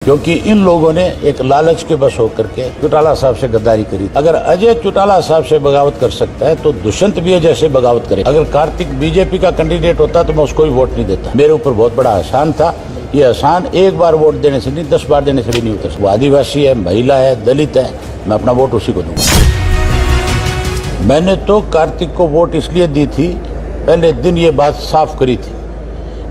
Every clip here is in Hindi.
क्योंकि इन लोगों ने एक लालच के बस होकर के चौटाला साहब से गद्दारी करी। अगर अजय चौटाला साहब से बगावत कर सकता है तो दुष्यंत भी अजय से बगावत करे। अगर कार्तिक बीजेपी का कैंडिडेट होता तो मैं उसको भी वोट नहीं देता। मेरे ऊपर बहुत बड़ा एहसान था। ये एहसान एक बार वोट देने से नहीं, 10 बार देने से भी नहीं उतर। वो आदिवासी है, महिला है, दलित है, मैं अपना वोट उसी को दूंगा। मैंने तो कार्तिक को वोट इसलिए दी थी, पहले दिन ये बात साफ करी थी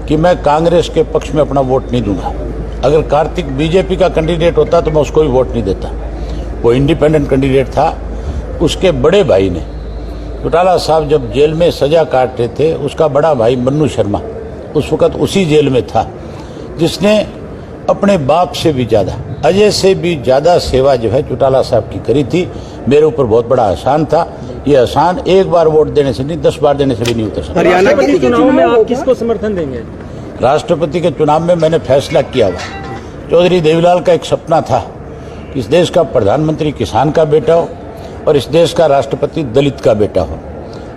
कि मैं कांग्रेस के पक्ष में अपना वोट नहीं दूंगा। अगर कार्तिक बीजेपी का कैंडिडेट होता तो मैं उसको भी वोट नहीं देता। वो इंडिपेंडेंट कैंडिडेट था। उसके बड़े भाई ने, चौटाला साहब जब जेल में सजा काट रहे थे, उसका बड़ा भाई मन्नू शर्मा उस वक्त उसी जेल में था, जिसने अपने बाप से भी ज्यादा, अजय से भी ज्यादा सेवा जो है चौटाला साहब की करी थी। मेरे ऊपर बहुत बड़ा एहसान था। ये एहसान एक बार वोट देने से नहीं, 10 बार देने से भी नहीं उतर सकता। हरियाणा के चुनाव में आप किसको समर्थन देंगे? राष्ट्रपति के चुनाव में मैंने फैसला किया हुआ। चौधरी देवीलाल का एक सपना था कि इस देश का प्रधानमंत्री किसान का बेटा हो और इस देश का राष्ट्रपति दलित का बेटा हो।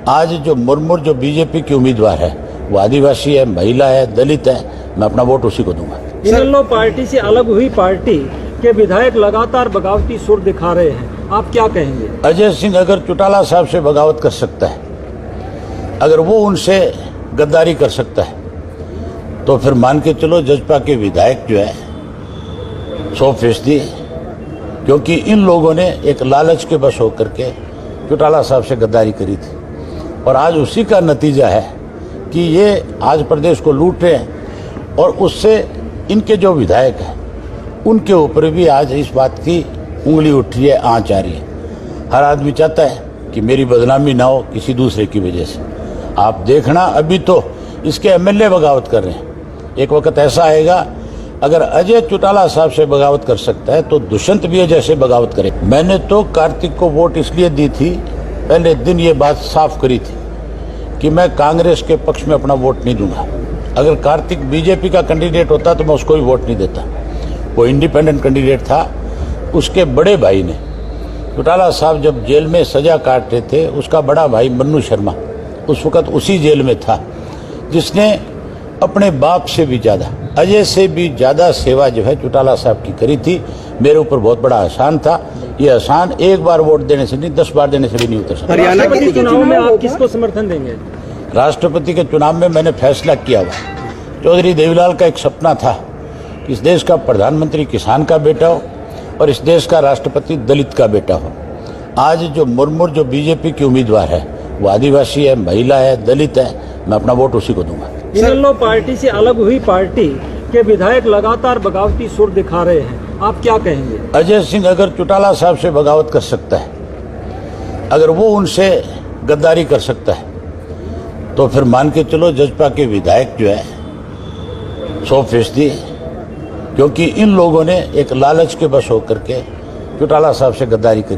आज जो मुर्मू जो बीजेपी की उम्मीदवार है, वो आदिवासी है, महिला है, दलित है, मैं अपना वोट उसी को दूंगा। इनेलो पार्टी से अलग हुई पार्टी के विधायक लगातार बगावती सुर दिखा रहे हैं, आप क्या कहेंगे? अजय सिंह अगर चौटाला साहब से बगावत कर सकता है, अगर वो उनसे गद्दारी कर सकता है, तो फिर मान के चलो जजपा के विधायक जो है 100%, क्योंकि इन लोगों ने एक लालच के बस होकर के चौटाला साहब से गद्दारी करी थी। और आज उसी का नतीजा है कि ये आज प्रदेश को लूट रहे हैं। और उससे इनके जो विधायक हैं उनके ऊपर भी आज इस बात की उंगली उठ रही है, आंच आ रही है। हर आदमी चाहता है कि मेरी बदनामी ना हो किसी दूसरे की वजह से। आप देखना, अभी तो इसके एमएलए बगावत कर रहे हैं। एक वक्त ऐसा आएगा, अगर अजय चौटाला साहब से बगावत कर सकता है तो दुष्यंत भी अजय से बगावत करे। मैंने तो कार्तिक को वोट इसलिए दी थी, पहले दिन ये बात साफ करी थी कि मैं कांग्रेस के पक्ष में अपना वोट नहीं दूंगा। अगर कार्तिक बीजेपी का कैंडिडेट होता तो मैं उसको भी वोट नहीं देता। वो इंडिपेंडेंट कैंडिडेट था। उसके बड़े भाई ने, चौटाला साहब जब जेल में सजा काट रहे थे, उसका बड़ा भाई मन्नू शर्मा उस वक्त उसी जेल में था, जिसने अपने बाप से भी ज्यादा, अजय से भी ज्यादा सेवा जो है चौटाला साहब की करी थी। मेरे ऊपर बहुत बड़ा एहसान था। ये एहसान एक बार वोट देने से नहीं, 10 बार देने से भी नहीं उतर सकता। हरियाणा के चुनाव में आप किसको समर्थन देंगे? राष्ट्रपति के चुनाव में मैंने फैसला किया हुआ। चौधरी देवीलाल का एक सपना था कि इस देश का प्रधानमंत्री किसान का बेटा हो और इस देश का राष्ट्रपति दलित का बेटा हो। आज जो मुर्मू जो बीजेपी की उम्मीदवार है, वो आदिवासी है, महिला है, दलित है, मैं अपना वोट उसी को दूंगा। इनेलो पार्टी से अलग हुई पार्टी के विधायक लगातार बगावती सुर दिखा रहे हैं, आप क्या कहेंगे? अजय सिंह अगर चौटाला साहब से बगावत कर सकता है, अगर वो उनसे गद्दारी कर सकता है, तो फिर मान के चलो जजपा के विधायक जो है 100%, क्योंकि इन लोगों ने एक लालच के बस होकर के चौटाला साहब से गद्दारी करी।